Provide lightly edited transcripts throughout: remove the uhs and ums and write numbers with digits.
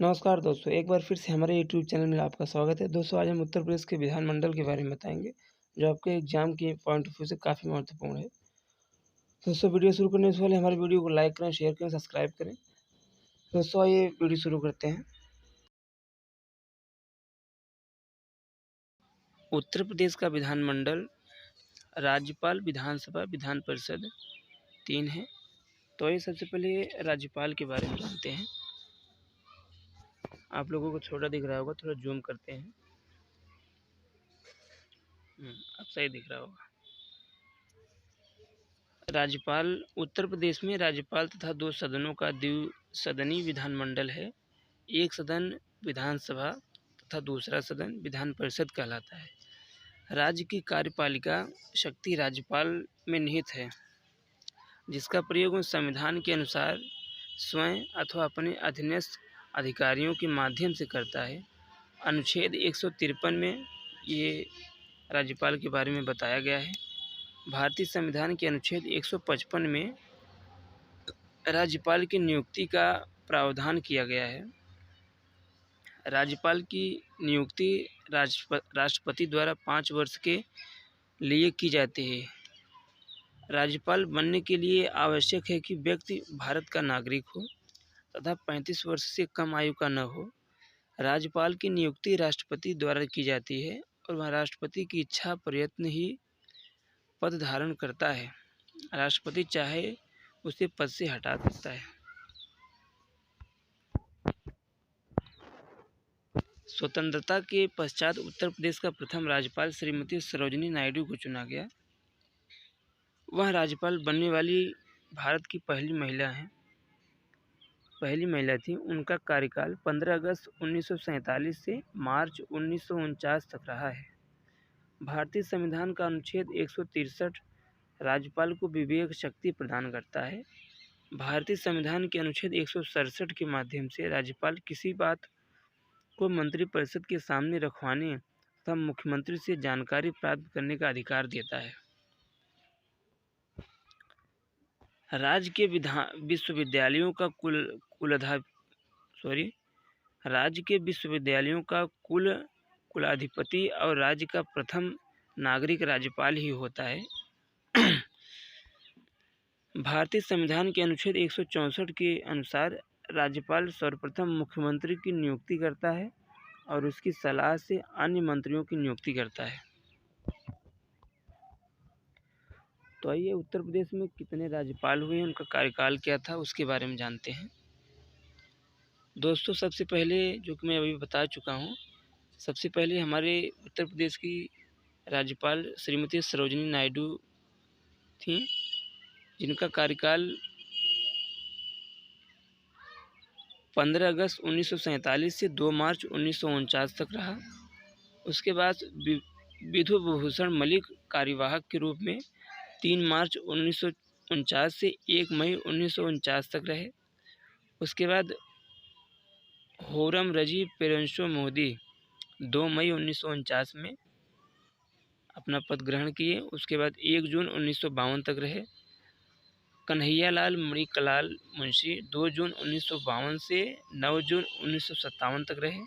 नमस्कार दोस्तों, एक बार फिर से हमारे यूट्यूब चैनल में आपका स्वागत है। दोस्तों, आज हम उत्तर प्रदेश के विधानमंडल के बारे में बताएँगे, जो आपके एग्ज़ाम के पॉइंट ऑफ व्यू से काफ़ी महत्वपूर्ण है। दोस्तों, वीडियो शुरू करने से पहले हमारे वीडियो को लाइक करें, शेयर करें, सब्सक्राइब करें। दोस्तों, आइए वीडियो शुरू करते हैं। उत्तर प्रदेश का विधानमंडल राज्यपाल, विधानसभा, विधान परिषद 3 है। तो आइए सबसे पहले राज्यपाल के बारे में जानते हैं। आप लोगों को छोटा दिख रहा होगा, थोड़ा ज़ूम करते हैं। अब सही दिख रहा होगा। राज्यपाल उत्तर प्रदेश में राज्यपाल तथा 2 सदनों का द्विसदनीय विधानमंडल है। एक सदन विधानसभा तथा दूसरा सदन विधान परिषद कहलाता है। राज्य की कार्यपालिका शक्ति राज्यपाल में निहित है, जिसका प्रयोग संविधान के अनुसार स्वयं अथवा अपने अधीनस्थ अधिकारियों के माध्यम से करता है। अनुच्छेद 153 में ये राज्यपाल के बारे में बताया गया है। भारतीय संविधान के अनुच्छेद 155 में राज्यपाल की नियुक्ति का प्रावधान किया गया है। राज्यपाल की नियुक्ति राष्ट्रपति द्वारा 5 वर्ष के लिए की जाती है। राज्यपाल बनने के लिए आवश्यक है कि व्यक्ति भारत का नागरिक हो तथा 35 वर्ष से कम आयु का न हो। राज्यपाल की नियुक्ति राष्ट्रपति द्वारा की जाती है और वह राष्ट्रपति की इच्छा प्रयत्न ही पद धारण करता है। राष्ट्रपति चाहे उसे पद से हटा सकता है। स्वतंत्रता के पश्चात उत्तर प्रदेश का प्रथम राज्यपाल श्रीमती सरोजिनी नायडू को चुना गया। वह राज्यपाल बनने वाली भारत की पहली महिला थी। उनका कार्यकाल 15 अगस्त 1947 से मार्च 1949 तक रहा है। भारतीय संविधान का अनुच्छेद 163 राज्यपाल को विवेक शक्ति प्रदान करता है। भारतीय संविधान के अनुच्छेद 167 के माध्यम से राज्यपाल किसी बात को मंत्रिपरिषद के सामने रखवाने तथा मुख्यमंत्री से जानकारी प्राप्त करने का अधिकार देता है। राज्य के विश्वविद्यालयों का कुलाधिपति और राज्य का प्रथम नागरिक राज्यपाल ही होता है। भारतीय संविधान के अनुच्छेद 164 के अनुसार राज्यपाल सर्वप्रथम मुख्यमंत्री की नियुक्ति करता है और उसकी सलाह से अन्य मंत्रियों की नियुक्ति करता है। तो आइए उत्तर प्रदेश में कितने राज्यपाल हुए, उनका कार्यकाल क्या था, उसके बारे में जानते हैं। दोस्तों, सबसे पहले जो कि मैं अभी बता चुका हूँ, सबसे पहले हमारे उत्तर प्रदेश की राज्यपाल श्रीमती सरोजिनी नायडू थीं, जिनका कार्यकाल 15 अगस्त 1947 से 2 मार्च 1949 तक रहा। उसके बाद विधुभूषण मलिक कार्यवाहक के रूप में 3 मार्च 1949 से 1 मई 1949 तक रहे। उसके बाद होरम रजी पेरेंसो मोदी 2 मई 1949 में अपना पद ग्रहण किए। उसके बाद 1 जून 1952 तक रहे। कन्हैयालाल मणिकलाल मुंशी 2 जून 1952 से 9 जून 1957 तक रहे।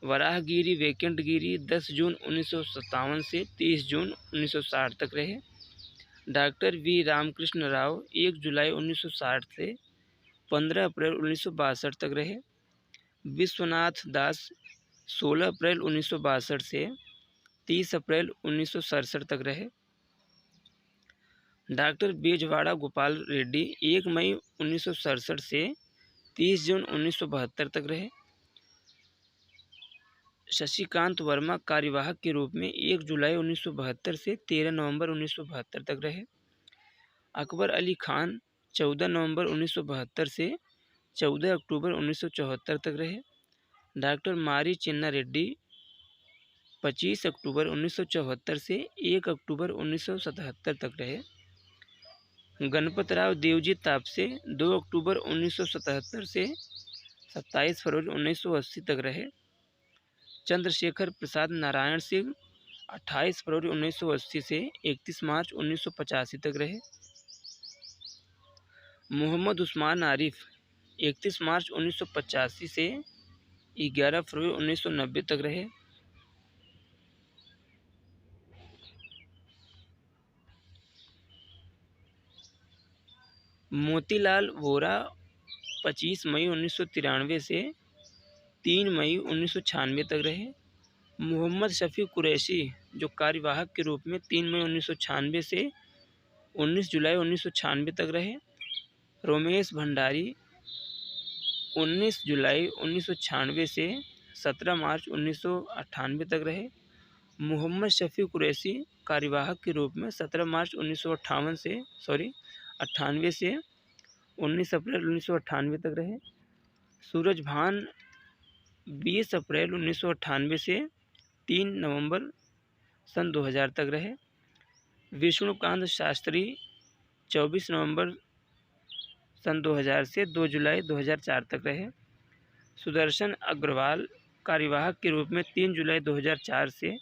वराहगिरी वेंकटगिरी 10 जून 1957 से 30 जून 1960 तक रहे। डॉक्टर वी रामकृष्ण राव 1 जुलाई 1960 से 15 अप्रैल 1962 तक रहे। विश्वनाथ दास 16 अप्रैल 1962 से 30 अप्रैल 1967 तक रहे। डॉक्टर बेजवाड़ा गोपाल रेड्डी 1 मई 1967 से 30 जून 1972 तक रहे। शशिकांत वर्मा कार्यवाहक के रूप में 1 जुलाई 1972 से 13 नवंबर 1972 तक रहे। अकबर अली खान 14 नवंबर 1972 से 14 अक्टूबर 1974 तक रहे। डॉक्टर मारी चिन्ना रेड्डी 25 अक्टूबर 1974 से 1 अक्टूबर 1977 तक रहे। गणपतराव देवजी तापसे 2 अक्टूबर 1977 से 27 फरवरी 1980 तक रहे। चंद्रशेखर प्रसाद नारायण सिंह 28 फरवरी 1980 से 31 मार्च 1985 तक रहे। मोहम्मद उस्मान आरिफ 31 मार्च 1985 से 11 फरवरी 1990 तक रहे। मोतीलाल वोरा 25 मई 1993 से 3 मई 1996 तक रहे। मोहम्मद शफी कुरैशी जो कार्यवाहक के रूप में 3 मई 1996 से 19 जुलाई 1996 तक रहे। रोमेश भंडारी 19 जुलाई 1996 से 17 मार्च 1998 तक रहे। मोहम्मद शफी कुरैशी कार्यवाहक के रूप में 17 मार्च 1998 से 19 अप्रैल 1998 तक रहे। सूरज भान 20 अप्रैल 1998 से 3 नवंबर सन 2000 तक रहे। विष्णुकांत शास्त्री 24 नवंबर सन 2000 से 2 जुलाई 2004 तक रहे। सुदर्शन अग्रवाल कार्यवाहक के रूप में 3 जुलाई 2004 से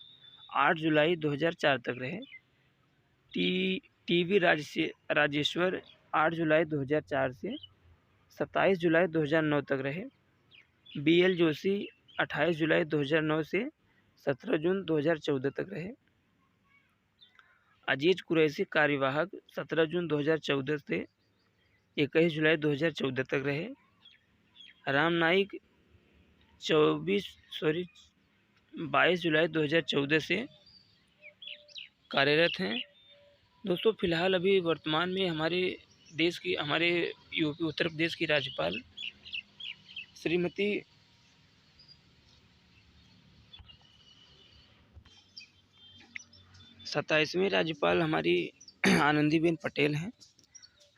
8 जुलाई 2004 तक रहे। टीवी राजेश्वर 8 जुलाई 2004 से 27 जुलाई 2009 तक रहे। BL जोशी 28 जुलाई 2009 से 17 जून 2014 तक रहे। अजीज कुरैशी कार्यवाहक 17 जून 2014 से 21 जुलाई 2014 तक रहे। राम नाईक 22 जुलाई 2014 से कार्यरत हैं। दोस्तों फिलहाल अभी वर्तमान में हमारे यूपी उत्तर प्रदेश की राज्यपाल श्रीमती 27वीं राज्यपाल हमारी आनंदीबेन पटेल हैं,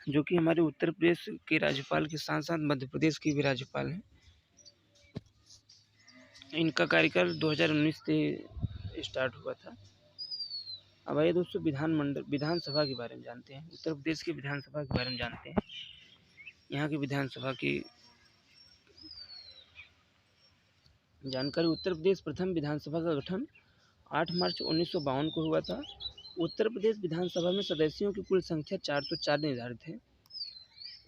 जो कि हमारे उत्तर प्रदेश के राज्यपाल के साथ साथ मध्य प्रदेश की भी राज्यपाल हैं। इनका कार्यकाल 2019 से स्टार्ट हुआ था। अब आइए दोस्तों विधानसभा के बारे में जानते हैं। उत्तर प्रदेश की विधानसभा के बारे में जानते हैं। यहाँ की विधानसभा की जानकारी। उत्तर प्रदेश प्रथम विधानसभा का गठन 8 मार्च 1952 को हुआ था। उत्तर प्रदेश विधानसभा में सदस्यों की कुल संख्या 404 निर्धारित है।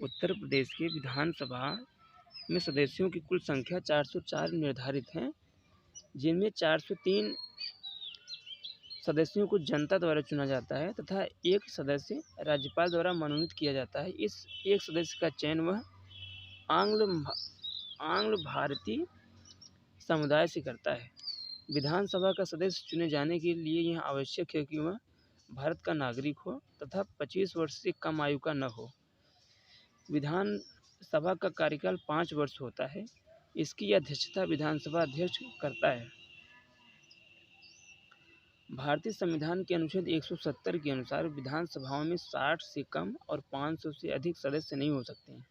उत्तर प्रदेश के विधानसभा में सदस्यों की कुल संख्या 404 निर्धारित है, जिनमें 403 सदस्यों को जनता द्वारा चुना जाता है तथा एक सदस्य राज्यपाल द्वारा मनोनीत किया जाता है। इस एक सदस्य का चयन वह आंग्ल भारतीय समुदाय से करता है। विधानसभा का सदस्य चुने जाने के लिए यह आवश्यक है कि वह भारत का नागरिक हो तथा 25 वर्ष से कम आयु का न हो। विधानसभा का कार्यकाल 5 वर्ष होता है। इसकी अध्यक्षता विधानसभा अध्यक्ष करता है। भारतीय संविधान के अनुच्छेद 170 के अनुसार विधानसभाओं में 60 से कम और 500 से अधिक सदस्य नहीं हो सकते हैं।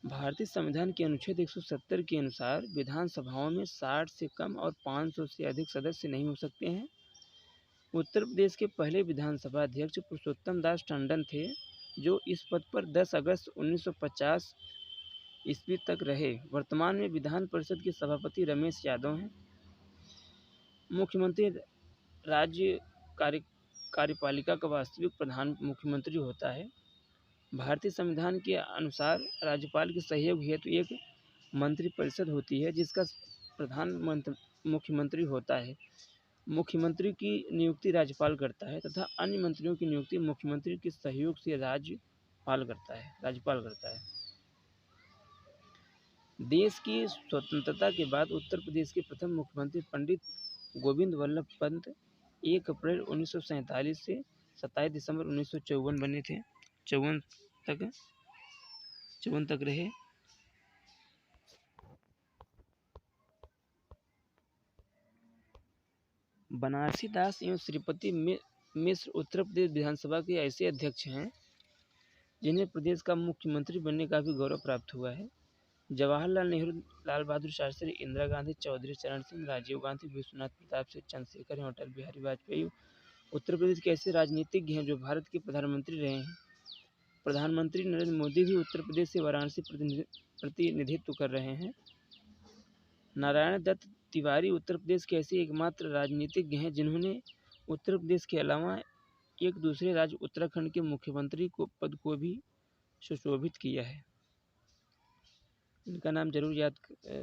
भारतीय संविधान के अनुच्छेद 170 के अनुसार विधानसभाओं में 60 से कम और 500 से अधिक सदस्य नहीं हो सकते हैं। उत्तर प्रदेश के पहले विधानसभा अध्यक्ष पुरुषोत्तम दास टंडन थे, जो इस पद पर 10 अगस्त 1950 ईस्वी तक रहे। वर्तमान में विधान परिषद के सभापति रमेश यादव हैं। मुख्यमंत्री राज्य कार्यपालिका का वास्तविक प्रधान मुख्यमंत्री होता है। भारतीय संविधान के अनुसार राज्यपाल के सहयोग हेतु एक मंत्रिपरिषद होती है, जिसका प्रधान मुख्यमंत्री होता है। मुख्यमंत्री की नियुक्ति राज्यपाल करता है तथा अन्य मंत्रियों की नियुक्ति मुख्यमंत्री के सहयोग से राज्यपाल करता है। देश की स्वतंत्रता के बाद उत्तर प्रदेश के प्रथम मुख्यमंत्री पंडित गोविंद वल्लभ पंत 1 अप्रैल 1947 से 27 दिसंबर 1954 बने थे। 54 तक रहे। बनारसी दास एवं श्रीपति मिश्र उत्तर प्रदेश विधानसभा के ऐसे अध्यक्ष हैं जिन्हें प्रदेश का मुख्यमंत्री बनने का भी गौरव प्राप्त हुआ है। जवाहरलाल नेहरू, लाल बहादुर शास्त्री, इंदिरा गांधी, चौधरी चरण सिंह, राजीव गांधी, विश्वनाथ प्रताप सिंह, चंद्रशेखर एवं अटल बिहारी वाजपेयी उत्तर प्रदेश के ऐसे राजनीतिज्ञ हैं जो भारत के प्रधानमंत्री रहे हैं। प्रधानमंत्री नरेंद्र मोदी भी उत्तर प्रदेश से वाराणसी प्रतिनिधित्व कर रहे हैं। नारायण दत्त तिवारी उत्तर प्रदेश के ऐसे एकमात्र राजनीतिज्ञ हैं जिन्होंने उत्तर प्रदेश के अलावा एक दूसरे राज्य उत्तराखंड के मुख्यमंत्री पद को भी सुशोभित किया है। इनका नाम जरूर याद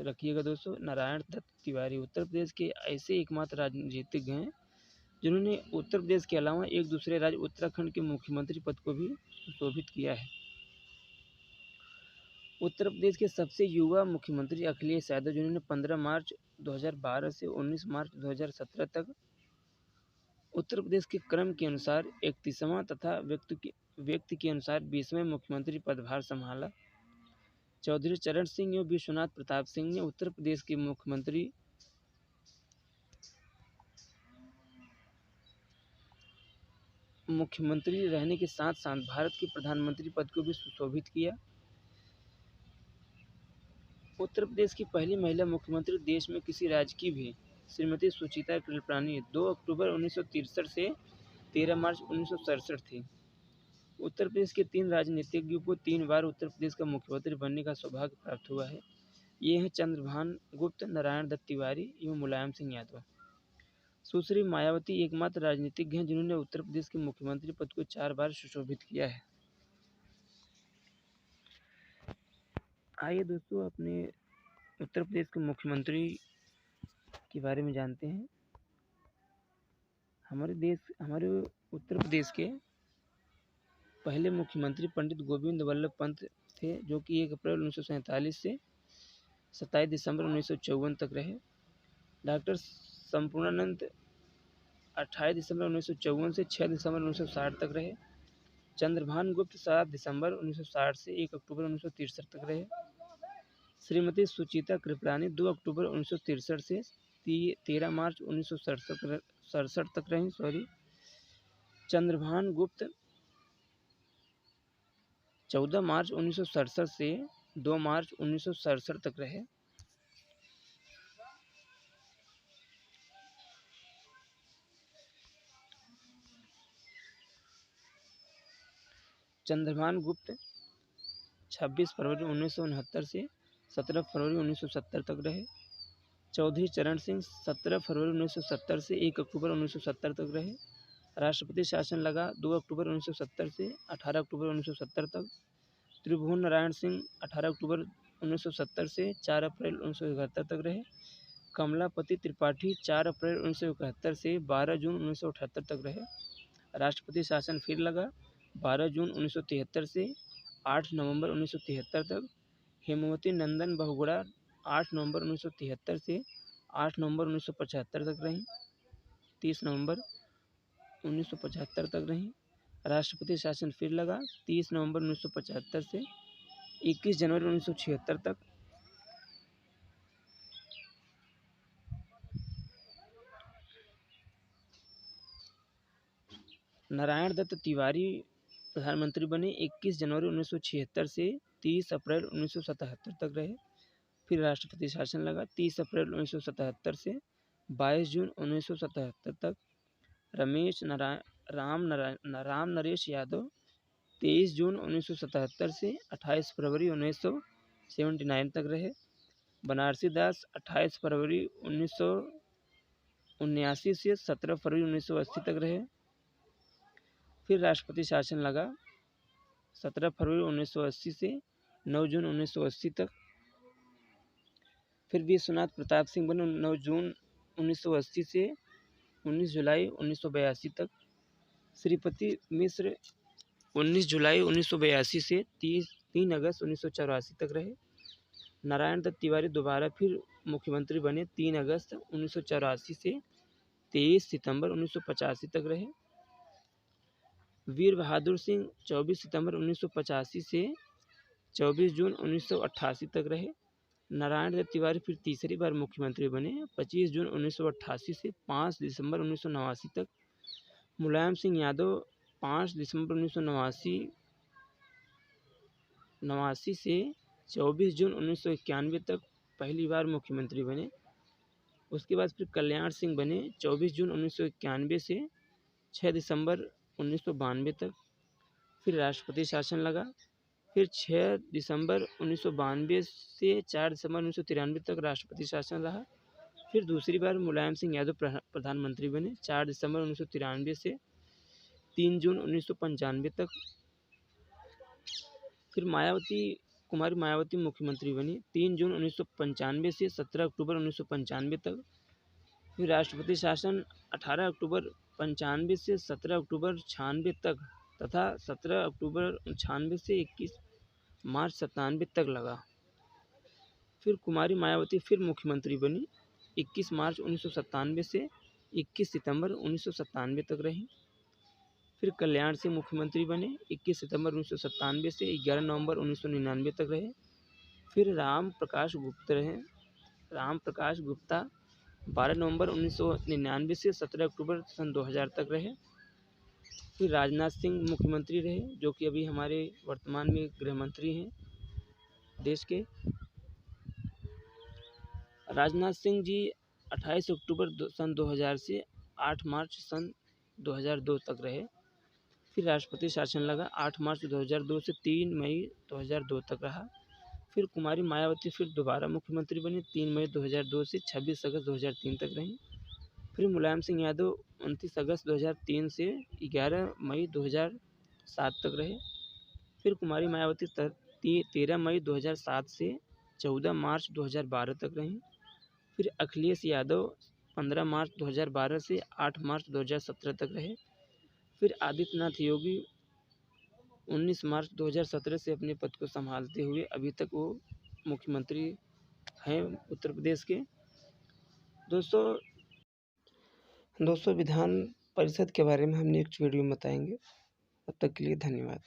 रखिएगा दोस्तों। नारायण दत्त तिवारी उत्तर प्रदेश के ऐसे एकमात्र राजनीतिज्ञ हैं जिन्होंने उत्तर प्रदेश के अलावा एक दूसरे राज्य उत्तराखंड के मुख्यमंत्री पद को भी सुशोभित किया है। उत्तर प्रदेश के सबसे युवा मुख्यमंत्री अखिलेश यादव, जिन्होंने 15 मार्च 2012 से 19 मार्च 2017 तक उत्तर प्रदेश के क्रम के अनुसार 31वां तथा व्यक्ति के अनुसार 20वें मुख्यमंत्री पदभार संभाला। चौधरी चरण सिंह एवं विश्वनाथ प्रताप सिंह ने उत्तर प्रदेश के मुख्यमंत्री रहने के साथ साथ भारत के प्रधानमंत्री पद को भी सुशोभित किया। उत्तर प्रदेश की पहली महिला मुख्यमंत्री देश में किसी राज्य की भी श्रीमती सुचित्रा कृपलानी 2 अक्टूबर 1963 से 13 मार्च 1967 थी। उत्तर प्रदेश के 3 राजनीतिज्ञों को 3 बार उत्तर प्रदेश का मुख्यमंत्री बनने का सौभाग्य प्राप्त हुआ है। ये हैं चंद्रभान गुप्त, नारायण दत्त तिवारी एवं मुलायम सिंह यादव। सुश्री मायावती एकमात्र राजनीतिज्ञ हैं जिन्होंने उत्तर प्रदेश के मुख्यमंत्री पद को 4 बार सुशोभित किया है। आइए दोस्तों अपने उत्तर प्रदेश के मुख्यमंत्री के बारे में जानते हैं। हमारे उत्तर प्रदेश के पहले मुख्यमंत्री पंडित गोविंद वल्लभ पंत थे, जो कि 1 अप्रैल 1947 से 27 दिसंबर 1954 तक रहे। डॉक्टर संपूर्णानंद 28 दिसंबर 1954 से 6 दिसंबर 1960 तक रहे। चंद्रभान गुप्त 7 दिसंबर 1960 से 1 अक्टूबर 1963 तक रहे। श्रीमती सुचित्रा कृपलानी 2 अक्टूबर 1963 से 13 मार्च 1967 तक रहीं। चंद्रभान गुप्त 14 मार्च 1967 से 2 मार्च 1967 तक रहे। चंद्रभान गुप्त 26 फरवरी 1969 से 17 फरवरी 1970 तक रहे। चौधरी चरण सिंह 17 फरवरी 1970 से 1 अक्टूबर 1970 तक रहे। राष्ट्रपति शासन लगा 2 अक्टूबर 1970 से 18 अक्टूबर 1970 तक। त्रिभुवन नारायण सिंह 18 अक्टूबर 1970 से 4 अप्रैल 1971 तक रहे। कमलापति त्रिपाठी 4 अप्रैल 1971 से 12 जून 1978 तक रहे। राष्ट्रपति शासन फिर लगा 12 जून 1973 से 8 नवंबर 1973 तक। हेमवती नंदन बहुगुणा 8 नवंबर 1973 से 8 नवंबर 1975 तक रहीं। 30 नवंबर 1975 तक रहीं। राष्ट्रपति शासन फिर लगा 30 नवंबर 1975 से 21 जनवरी 1976 तक। नारायण दत्त तिवारी प्रधानमंत्री बने 21 जनवरी 1976 से 30 अप्रैल 1977 तक रहे। फिर राष्ट्रपति शासन लगा 30 अप्रैल 1977 से 22 जून 1977 तक। राम नरेश यादव 23 जून 1977 से 28 फरवरी 1979 तक रहे। बनारसी दास 28 फरवरी 1979 से 17 फरवरी 1980 तक रहे। फिर राष्ट्रपति शासन लगा 17 फरवरी 1980 से 9 जून 1980 तक। फिर विश्वनाथ प्रताप सिंह बने 9 जून 1980 से 19 जुलाई 1982 तक। श्रीपति मिश्र 19 जुलाई 1982 से 3 अगस्त 1984 तक रहे। नारायण दत्त तिवारी दोबारा फिर मुख्यमंत्री बने 3 अगस्त 1984 से 23 सितंबर 1985 तक रहे। वीर बहादुर सिंह 24 सितंबर 1985 से 24 जून 1988 तक रहे। नारायण दत्त तिवारी फिर तीसरी बार मुख्यमंत्री बने 25 जून 1988 से 5 दिसंबर 1989 तक। मुलायम सिंह यादव 5 दिसंबर 1989 से 24 जून 1991 तक पहली बार मुख्यमंत्री बने। उसके बाद फिर कल्याण सिंह बने 24 जून 1991 से 6 दिसंबर 1992 तक। फिर राष्ट्रपति शासन लगा। फिर 6 दिसंबर 1992 से 4 दिसंबर 1993 तक राष्ट्रपति शासन रहा। फिर दूसरी बार मुलायम सिंह यादव प्रधानमंत्री बने 4 दिसंबर 1993 से 3 जून 1995 तक। फिर मायावती कुमारी मायावती मुख्यमंत्री बनी 3 जून 1995 से 17 अक्टूबर 1995 तक। फिर राष्ट्रपति शासन 18 अक्टूबर 95 से 17 अक्टूबर 96 तक तथा 17 अक्टूबर 96 से 21 मार्च 97 तक लगा। फिर कुमारी मायावती फिर मुख्यमंत्री बनी 21 मार्च 1997 से 21 सितंबर 1997 तक रही। फिर कल्याण सिंह मुख्यमंत्री बने 21 सितंबर 1997 से 11 नवंबर 1999 तक रहे। फिर राम प्रकाश गुप्ता 12 नवंबर 1999 से 17 अक्टूबर सन 2000 तक रहे। फिर राजनाथ सिंह मुख्यमंत्री रहे, जो कि अभी हमारे वर्तमान में गृह मंत्री हैं देश के। राजनाथ सिंह जी 28 अक्टूबर सन 2000 से 8 मार्च सन 2002 तक रहे। फिर राष्ट्रपति शासन लगा 8 मार्च 2002 से 3 मई 2002 तक रहा। फिर कुमारी मायावती फिर दोबारा मुख्यमंत्री बनी 3 मई 2002 से 26 अगस्त 2003 तक रहीं। फिर मुलायम सिंह यादव 29 अगस्त 2003 से 11 मई 2007 तक रहे। फिर कुमारी मायावती 13 मई 2007 से 14 मार्च 2012 तक रहीं। फिर अखिलेश यादव 15 मार्च 2012 से 8 मार्च 2017 तक रहे। फिर आदित्यनाथ योगी 19 मार्च 2017 से अपने पद को संभालते हुए अभी तक वो मुख्यमंत्री हैं उत्तर प्रदेश के। दोस्तों विधान परिषद के बारे में हम नेक्स्ट वीडियो में बताएंगे। तब तक के लिए धन्यवाद।